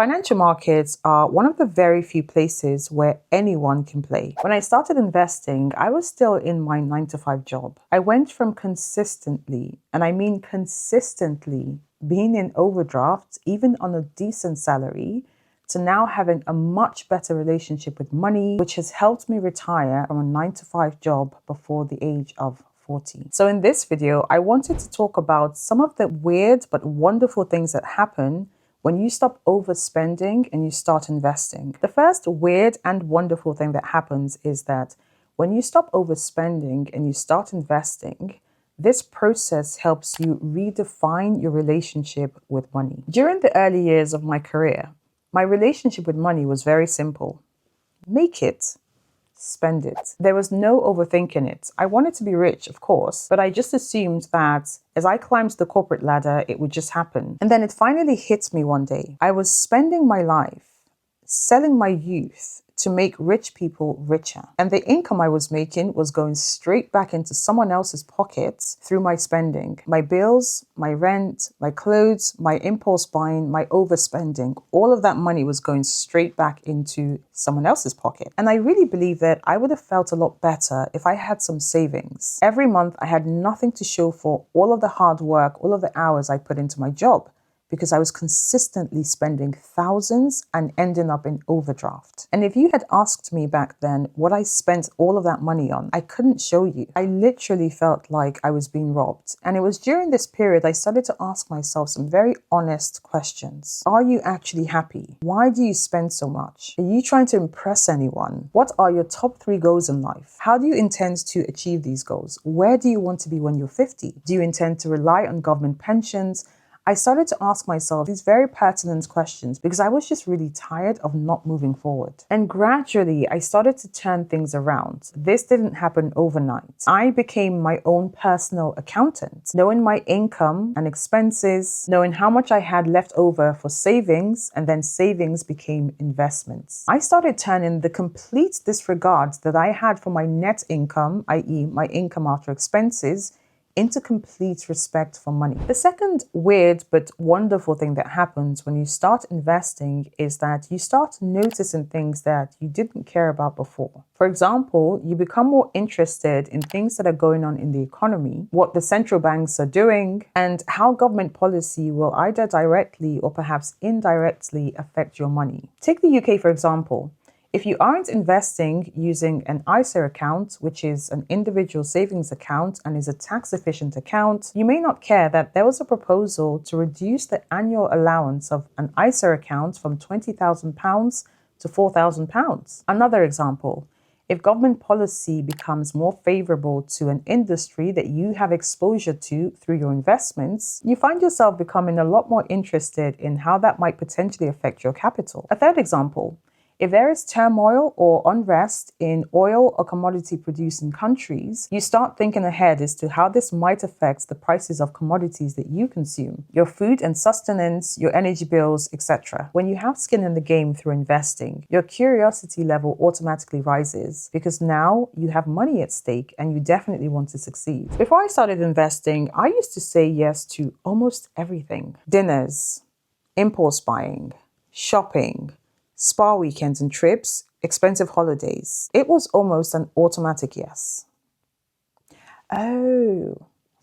Financial markets are one of the very few places where anyone can play. When I started investing, I was still in my 9-to-5 job. I went from consistently, and I mean consistently, being in overdrafts, even on a decent salary, to now having a much better relationship with money, which has helped me retire from a 9-to-5 job before the age of 40. So in this video, I wanted to talk about some of the weird but wonderful things that happen when you stop overspending and you start investing. The first weird and wonderful thing that happens is that when you stop overspending and you start investing, this process helps you redefine your relationship with money. During the early years of my career, my relationship with money was very simple. Make it, spend it. There was no overthinking it. I wanted to be rich, of course, but I just assumed that as I climbed the corporate ladder, it would just happen. And then it finally hit me one day. I was spending my life selling my youth to make rich people richer. And the income I was making was going straight back into someone else's pockets through my spending. My bills, my rent, my clothes, my impulse buying, my overspending, all of that money was going straight back into someone else's pocket. And I really believe that I would have felt a lot better if I had some savings. Every month I had nothing to show for all of the hard work, all of the hours I put into my job, because I was consistently spending thousands and ending up in overdraft. And if you had asked me back then what I spent all of that money on, I couldn't show you. I literally felt like I was being robbed. And it was during this period I started to ask myself some very honest questions. Are you actually happy? Why do you spend so much? Are you trying to impress anyone? What are your top 3 goals in life? How do you intend to achieve these goals? Where do you want to be when you're 50? Do you intend to rely on government pensions? I started to ask myself these very pertinent questions because I was just really tired of not moving forward. And gradually, I started to turn things around. This didn't happen overnight. I became my own personal accountant, knowing my income and expenses, knowing how much I had left over for savings, and then savings became investments. I started turning the complete disregard that I had for my net income, i.e. my income after expenses, into complete respect for money. The second weird but wonderful thing that happens when you start investing is that you start noticing things that you didn't care about before. For example, you become more interested in things that are going on in the economy, what the central banks are doing, and how government policy will either directly or perhaps indirectly affect your money. Take the UK, for example. If you aren't investing using an ISA account, which is an individual savings account and is a tax-efficient account, you may not care that there was a proposal to reduce the annual allowance of an ISA account from £20,000 to £4,000. Another example, if government policy becomes more favorable to an industry that you have exposure to through your investments, you find yourself becoming a lot more interested in how that might potentially affect your capital. A third example, if there is turmoil or unrest in oil or commodity producing countries, you start thinking ahead as to how this might affect the prices of commodities that you consume, your food and sustenance, your energy bills, etc. When you have skin in the game through investing, your curiosity level automatically rises because now you have money at stake and you definitely want to succeed. Before I started investing, I used to say yes to almost everything. Dinners, impulse buying, shopping, spa weekends and trips, expensive holidays. It was almost an automatic yes. Oh,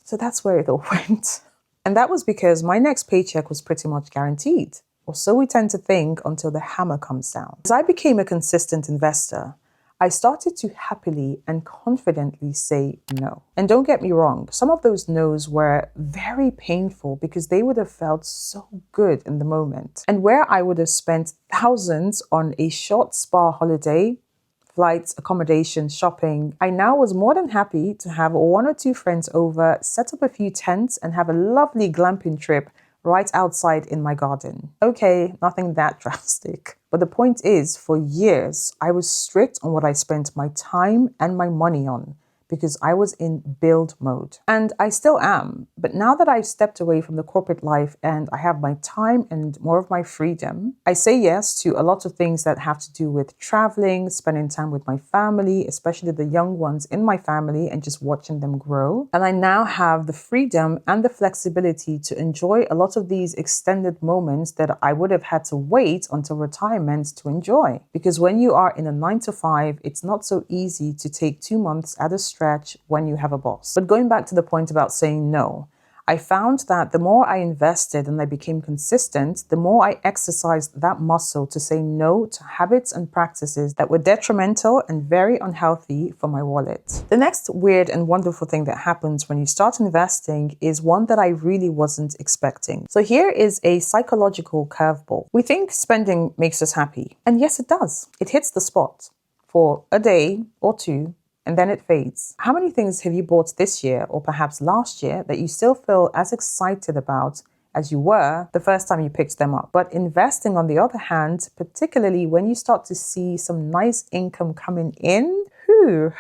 so that's where it all went. And that was because my next paycheck was pretty much guaranteed, or so we tend to think until the hammer comes down. As I became a consistent investor, I started to happily and confidently say no. And don't get me wrong, some of those no's were very painful because they would have felt so good in the moment. And where I would have spent thousands on a short spa holiday, flights, accommodation, shopping, I now was more than happy to have 1 or 2 friends over, set up a few tents, and have a lovely glamping trip right outside in my garden. Okay, nothing that drastic. But the point is, for years, I was strict on what I spent my time and my money on because I was in build mode. And I still am. But now that I've stepped away from the corporate life and I have my time and more of my freedom, I say yes to a lot of things that have to do with traveling, spending time with my family, especially the young ones in my family, and just watching them grow. And I now have the freedom and the flexibility to enjoy a lot of these extended moments that I would have had to wait until retirement to enjoy. Because when you are in a 9 to 5, it's not so easy to take 2 months at a stretch when you have a boss. But going back to the point about saying no, I found that the more I invested and I became consistent, the more I exercised that muscle to say no to habits and practices that were detrimental and very unhealthy for my wallet. The next weird and wonderful thing that happens when you start investing is one that I really wasn't expecting. So here is a psychological curveball. We think spending makes us happy. And yes, it does. It hits the spot for a day or two, and then it fades. How many things have you bought this year or perhaps last year that you still feel as excited about as you were the first time you picked them up? But investing, on the other hand, particularly when you start to see some nice income coming in,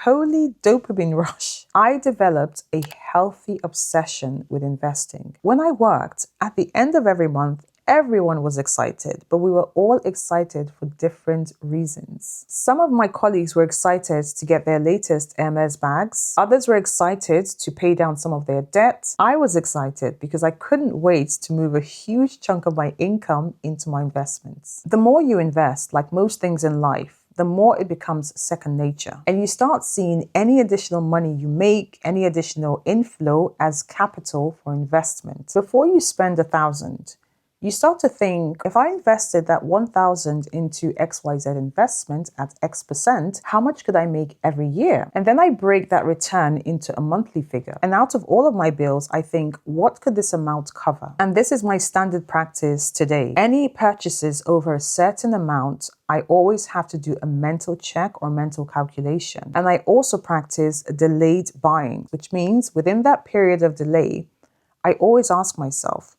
holy dopamine rush. I developed a healthy obsession with investing. When I worked, at the end of every month, everyone was excited, but we were all excited for different reasons. Some of my colleagues were excited to get their latest Hermes bags. Others were excited to pay down some of their debt. I was excited because I couldn't wait to move a huge chunk of my income into my investments. The more you invest, like most things in life, the more it becomes second nature. And you start seeing any additional money you make, any additional inflow as capital for investment. Before you spend 1,000, you start to think, if I invested that 1,000 into XYZ investment at X%, how much could I make every year? And then I break that return into a monthly figure. And out of all of my bills, I think, what could this amount cover? And this is my standard practice today. Any purchases over a certain amount, I always have to do a mental check or mental calculation. And I also practice delayed buying, which means within that period of delay, I always ask myself,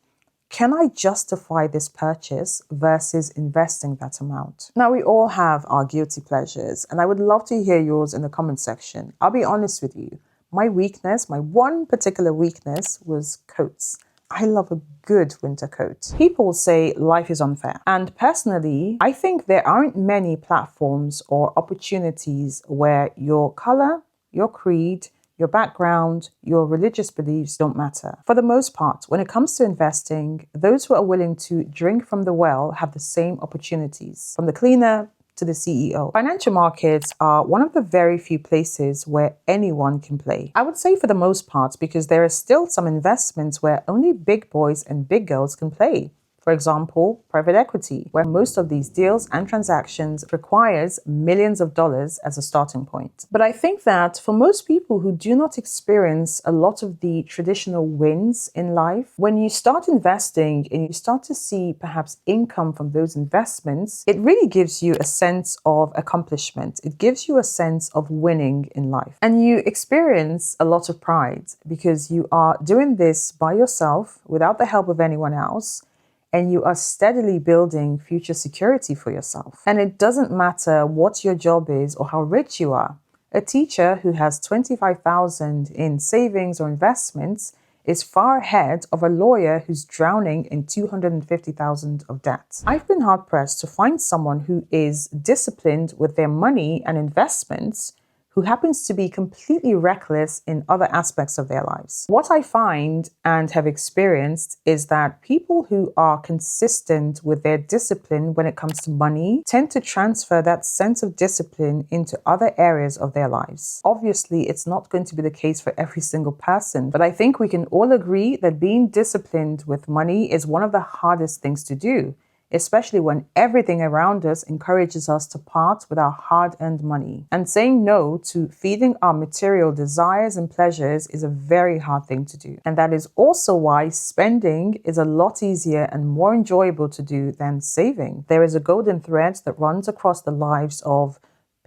can I justify this purchase versus investing that amount? Now, we all have our guilty pleasures, and I would love to hear yours in the comment section. I'll be honest with you. My weakness, my one particular weakness, was coats. I love a good winter coat. People say life is unfair. And personally, I think there aren't many platforms or opportunities where your color, your creed, your background, your religious beliefs don't matter. For the most part, when it comes to investing, those who are willing to drink from the well have the same opportunities, from the cleaner to the CEO. Financial markets are one of the very few places where anyone can play. I would say for the most part, because there are still some investments where only big boys and big girls can play. For example, private equity, where most of these deals and transactions requires millions of dollars as a starting point. But I think that for most people who do not experience a lot of the traditional wins in life, when you start investing and you start to see perhaps income from those investments, it really gives you a sense of accomplishment. It gives you a sense of winning in life. And you experience a lot of pride because you are doing this by yourself without the help of anyone else. And you are steadily building future security for yourself. And it doesn't matter what your job is or how rich you are. A teacher who has 25,000 in savings or investments is far ahead of a lawyer who's drowning in 250,000 of debt. I've been hard pressed to find someone who is disciplined with their money and investments who happens to be completely reckless in other aspects of their lives. What I find and have experienced is that people who are consistent with their discipline when it comes to money tend to transfer that sense of discipline into other areas of their lives. Obviously, it's not going to be the case for every single person, but I think we can all agree that being disciplined with money is one of the hardest things to do, especially when everything around us encourages us to part with our hard-earned money. And saying no to feeding our material desires and pleasures is a very hard thing to do. And that is also why spending is a lot easier and more enjoyable to do than saving. There is a golden thread that runs across the lives of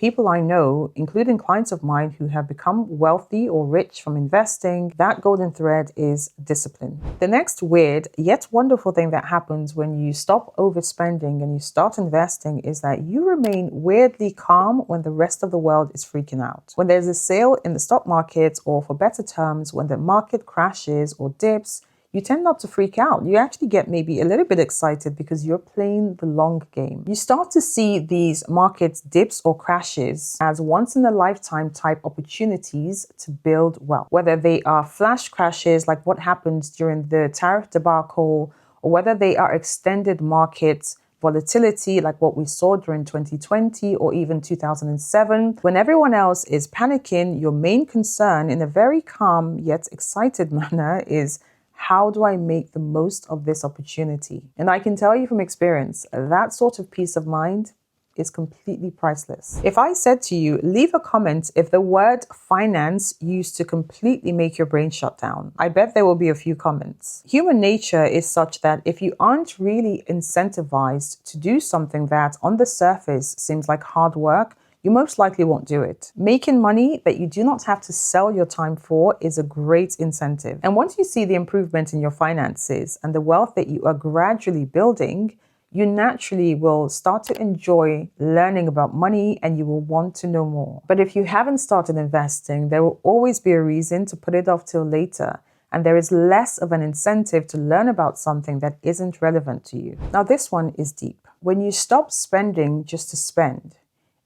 people I know, including clients of mine who have become wealthy or rich from investing, that golden thread is discipline. The next weird yet wonderful thing that happens when you stop overspending and you start investing is that you remain weirdly calm when the rest of the world is freaking out. When there's a sale in the stock market, or for better terms, when the market crashes or dips, you tend not to freak out. You actually get maybe a little bit excited because you're playing the long game. You start to see these market dips or crashes as once in a lifetime type opportunities to build wealth. Whether they are flash crashes like what happened during the tariff debacle, or whether they are extended market volatility like what we saw during 2020 or even 2007. When everyone else is panicking, your main concern in a very calm yet excited manner is, how do I make the most of this opportunity? And I can tell you from experience, that sort of peace of mind is completely priceless. If I said to you, leave a comment if the word finance used to completely make your brain shut down, I bet there will be a few comments. Human nature is such that if you aren't really incentivized to do something that on the surface seems like hard work, you most likely won't do it. Making money that you do not have to sell your time for is a great incentive. And once you see the improvement in your finances and the wealth that you are gradually building, you naturally will start to enjoy learning about money and you will want to know more. But if you haven't started investing, there will always be a reason to put it off till later. And there is less of an incentive to learn about something that isn't relevant to you. Now, this one is deep. When you stop spending just to spend,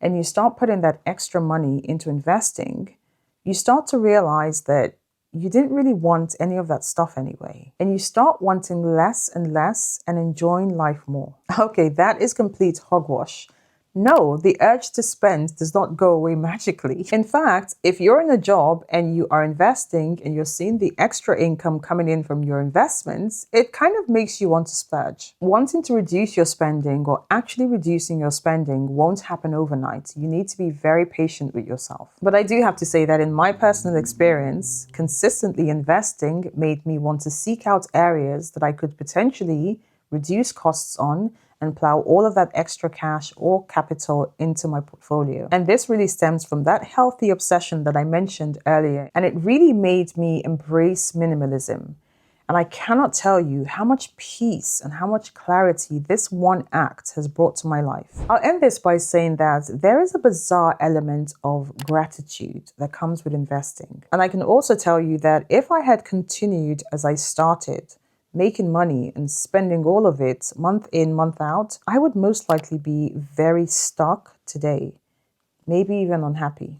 and you start putting that extra money into investing, you start to realize that you didn't really want any of that stuff anyway. And you start wanting less and less and enjoying life more. Okay, that is complete hogwash. No, the urge to spend does not go away magically. In fact, if you're in a job and you are investing and you're seeing the extra income coming in from your investments, it kind of makes you want to splurge. Wanting to reduce your spending or actually reducing your spending won't happen overnight. You need to be very patient with yourself. But I do have to say that in my personal experience, consistently investing made me want to seek out areas that I could potentially reduce costs on and plow all of that extra cash or capital into my portfolio. And this really stems from that healthy obsession that I mentioned earlier. And it really made me embrace minimalism. And I cannot tell you how much peace and how much clarity this one act has brought to my life. I'll end this by saying that there is a bizarre element of gratitude that comes with investing. And I can also tell you that if I had continued as I started, making money and spending all of it month in, month out, I would most likely be very stuck today, maybe even unhappy.